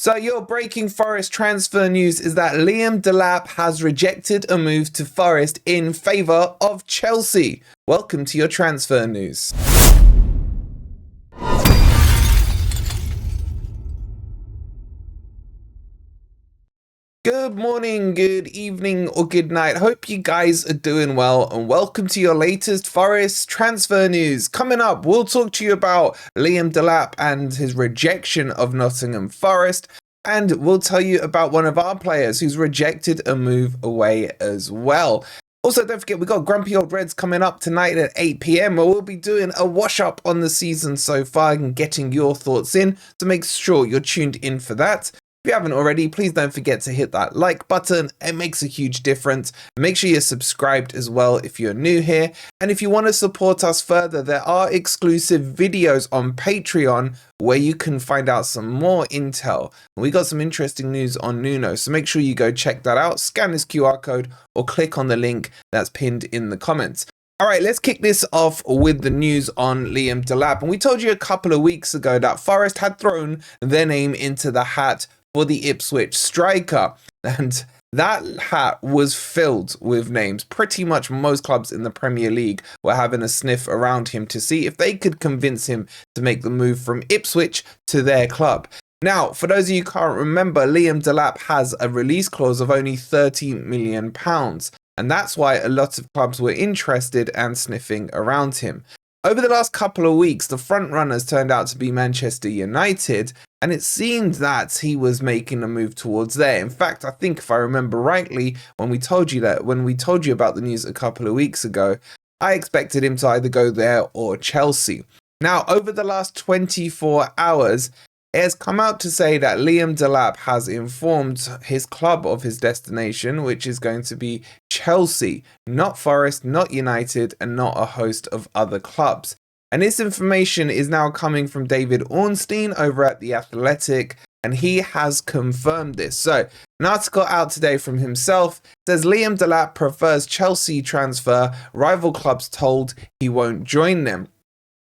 So your breaking Forest transfer news is that Liam Delap has rejected a move to Forest in favour of Chelsea. Welcome to your transfer news. Good morning, good evening, or good night. Hope you guys are doing well, and welcome to your latest Forest transfer news. Coming up, we'll talk to you about Liam Delap and his rejection of Nottingham Forest, and we'll tell you about one of our players who's rejected a move away as well. Also, don't forget, we've got Grumpy Old Reds coming up tonight at 8 p.m, where we'll be doing a wash-up on the season so far and getting your thoughts in, so make sure you're tuned in for that. If you haven't already, please don't forget to hit that like button. It makes a huge difference. Make sure you're subscribed as well if you're new here. And if you want to support us further, there are exclusive videos on Patreon where you can find out some more intel. We got some interesting news on Nuno, so make sure you go check that out. Scan this QR code or click on the link that's pinned in the comments. All right, let's kick this off with the news on Liam Delap. And we told you a couple of weeks ago that Forest had thrown their name into the hat for the Ipswich striker, and that hat was filled with names. Pretty much most clubs in the Premier League were having a sniff around him to see if they could convince him to make the move from Ipswich to their club. Now, for those of you who can't remember, Liam Delap has a release clause of only £30 million, and that's why a lot of clubs were interested and sniffing around him. Over the last couple of weeks, the front runners turned out to be Manchester United, and it seemed that he was making a move towards there. In fact, I think if I remember rightly, when we told you about the news a couple of weeks ago, I expected him to either go there or Chelsea. Now, over the last 24 hours, it has come out to say that Liam Delap has informed his club of his destination, which is going to be Chelsea, not Forest, not United, and not a host of other clubs. And this information is now coming from David Ornstein over at The Athletic, and he has confirmed this. So, an article out today from himself says Liam Delap prefers Chelsea transfer, rival clubs told he won't join them.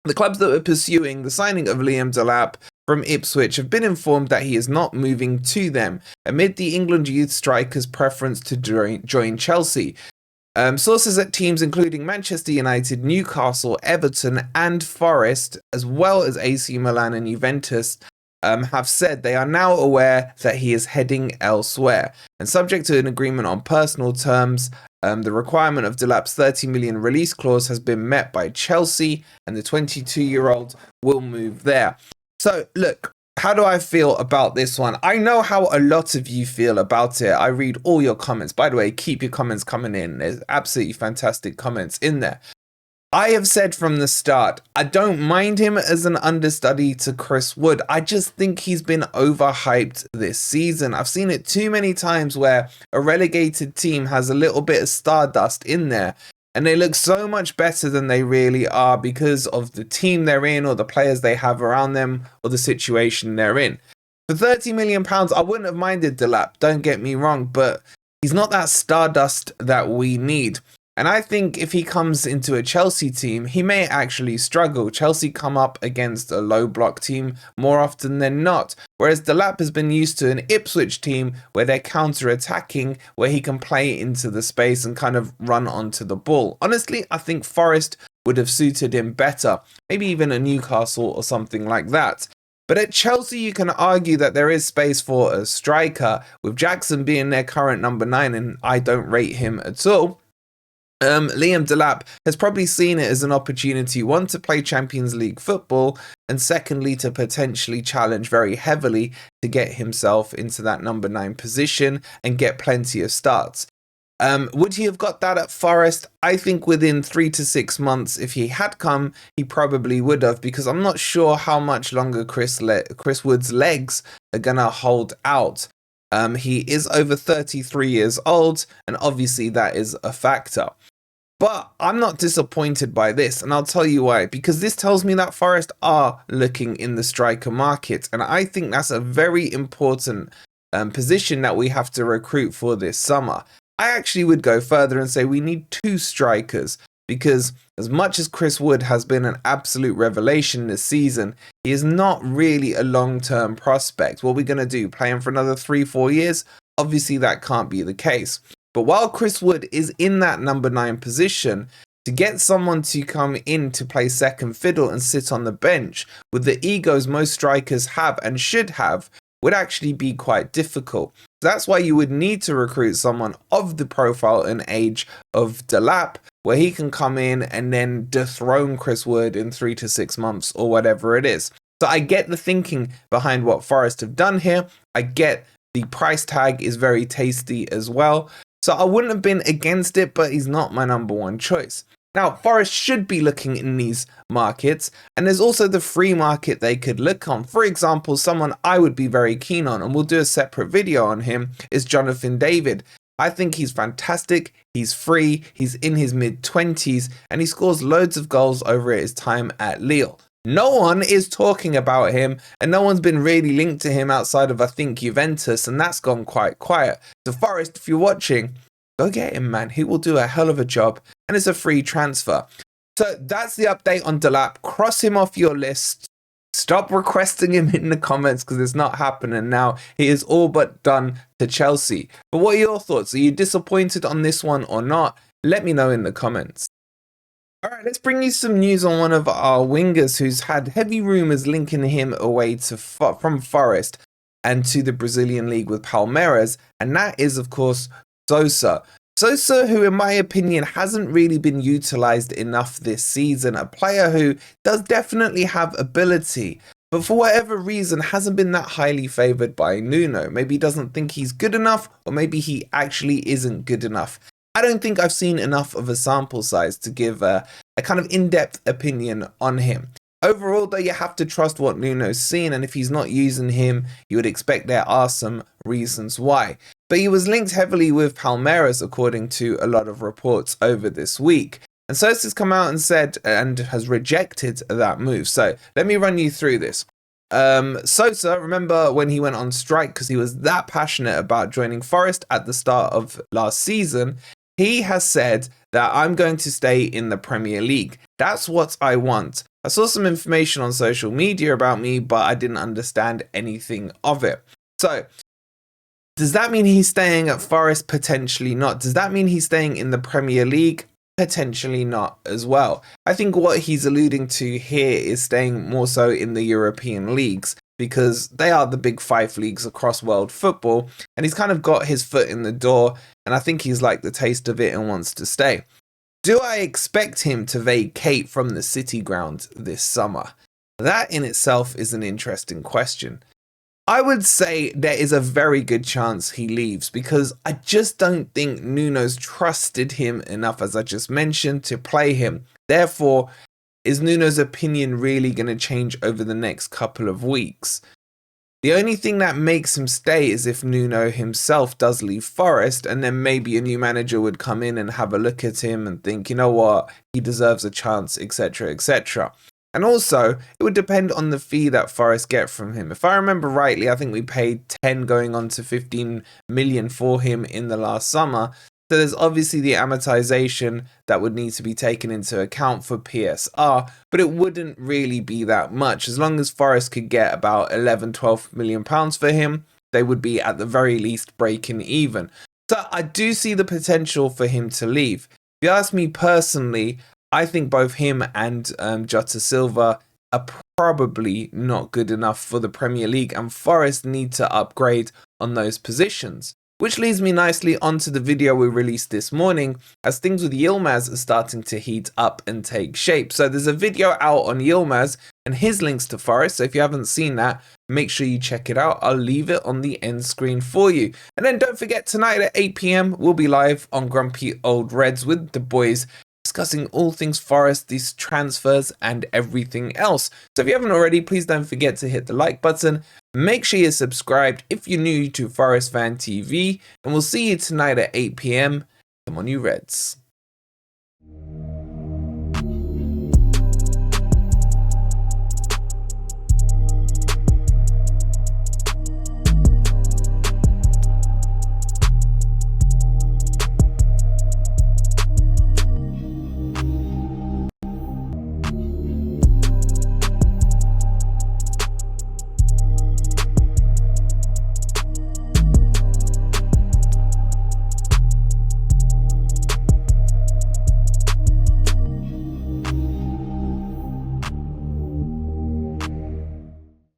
The clubs that were pursuing the signing of Liam Delap from Ipswich have been informed that he is not moving to them, amid the England youth striker's preference to join Chelsea. Sources at teams including Manchester United, Newcastle, Everton and Forest, as well as AC Milan and Juventus, have said they are now aware that he is heading elsewhere. And subject to an agreement on personal terms, the requirement of Delap's £30 million release clause has been met by Chelsea, and the 22-year-old will move there. So, look, how do I feel about this one? I know how a lot of you feel about it. I read all your comments. By the way, keep your comments coming in. There's absolutely fantastic comments in there. I have said from the start, I don't mind him as an understudy to Chris Wood. I just think he's been overhyped this season. I've seen it too many times where a relegated team has a little bit of stardust in there, and they look so much better than they really are because of the team they're in or the players they have around them or the situation they're in. For £30 million, I wouldn't have minded Dilap, don't get me wrong, but he's not that stardust that we need. And I think if he comes into a Chelsea team, he may actually struggle. Chelsea come up against a low block team more often than not, whereas Dilap has been used to an Ipswich team where they're counter-attacking, where he can play into the space and kind of run onto the ball. Honestly, I think Forest would have suited him better, maybe even a Newcastle or something like that. But at Chelsea, you can argue that there is space for a striker, with Jackson being their current number 9, and I don't rate him at all. Liam Delap has probably seen it as an opportunity, one, to play Champions League football, and secondly, to potentially challenge very heavily to get himself into that number 9 position and get plenty of starts. Would he have got that at Forest? I think within 3 to 6 months, if he had come, he probably would have, because I'm not sure how much longer Chris Wood's legs are going to hold out. He is over 33 years old, and obviously that is a factor. But I'm not disappointed by this, and I'll tell you why. Because this tells me that Forest are looking in the striker market, and I think that's a very important position that we have to recruit for this summer. I actually would go further and say we need 2 strikers. because as much as Chris Wood has been an absolute revelation this season, he is not really a long-term prospect. What are we going to do? Play him for another 3-4 years? Obviously, that can't be the case. But while Chris Wood is in that number 9 position, to get someone to come in to play second fiddle and sit on the bench with the egos most strikers have and should have would actually be quite difficult. That's why you would need to recruit someone of the profile and age of Dilap, where he can come in and then dethrone Chris Wood in 3 to 6 months or whatever it is. So I get the thinking behind what Forest have done here. I get the price tag is very tasty as well. So I wouldn't have been against it, but he's not my number 1 choice. Now, Forest should be looking in these markets, and there's also the free market they could look on. For example, someone I would be very keen on, and we'll do a separate video on him, is Jonathan David. I think he's fantastic, he's free, he's in his mid-20s, and he scores loads of goals over his time at Lille. No one is talking about him, and no one's been really linked to him outside of, I think, Juventus, and that's gone quite quiet. So Forest, if you're watching, go get him, man. He will do a hell of a job, and it's a free transfer. So that's the update on Dilap. Cross him off your list. Stop requesting him in the comments because it's not happening now. He is all but done to Chelsea. But what are your thoughts? Are you disappointed on this one or not? Let me know in the comments. All right, let's bring you some news on one of our wingers who's had heavy rumours linking him away to from Forest and to the Brazilian league with Palmeiras, and that is, of course, Sosa. Sosa, who in my opinion hasn't really been utilised enough this season, a player who does definitely have ability, but for whatever reason hasn't been that highly favoured by Nuno. Maybe he doesn't think he's good enough, or maybe he actually isn't good enough. I don't think I've seen enough of a sample size to give a kind of in-depth opinion on him. Overall, though, you have to trust what Nuno's seen, and if he's not using him, you would expect there are some reasons why. But he was linked heavily with Palmeiras, according to a lot of reports over this week. And Sosa's come out and said, and has rejected that move. So let me run you through this. Sosa, remember when he went on strike because he was that passionate about joining Forest at the start of last season, he has said that I'm going to stay in the Premier League. That's what I want. I saw some information on social media about me, but I didn't understand anything of it. So, does that mean he's staying at Forest? Potentially not. Does that mean he's staying in the Premier League? Potentially not as well. I think what he's alluding to here is staying more so in the European leagues, because they are the big 5 leagues across world football, and he's kind of got his foot in the door, and I think he's liked the taste of it and wants to stay. Do I expect him to vacate from the City ground this summer? That in itself is an interesting question. I would say there is a very good chance he leaves, because I just don't think Nuno's trusted him enough, as I just mentioned, to play him. Therefore, is Nuno's opinion really going to change over the next couple of weeks? The only thing that makes him stay is if Nuno himself does leave Forest, and then maybe a new manager would come in and have a look at him and think, you know what, he deserves a chance, etc, etc. And also, it would depend on the fee that Forest get from him. If I remember rightly, I think we paid 10 going on to 15 million for him in the last summer. So there's obviously the amortization that would need to be taken into account for PSR, but it wouldn't really be that much. As long as Forest could get about 11-12 million pounds for him, they would be at the very least breaking even. So I do see the potential for him to leave. If you ask me personally, I think both him and Jota Silva are probably not good enough for the Premier League, and Forest need to upgrade on those positions. Which leads me nicely onto the video we released this morning, as things with Yilmaz are starting to heat up and take shape. So there's a video out on Yilmaz and his links to Forest, so if you haven't seen that, make sure you check it out. I'll leave it on the end screen for you. And then don't forget, tonight at 8 PM, we'll be live on Grumpy Old Reds with the boys, discussing all things Forest, these transfers, and everything else. So if you haven't already, please don't forget to hit the like button. Make sure you're subscribed if you're new to Forest Fan TV, and we'll see you tonight at 8 PM. Come on, you Reds.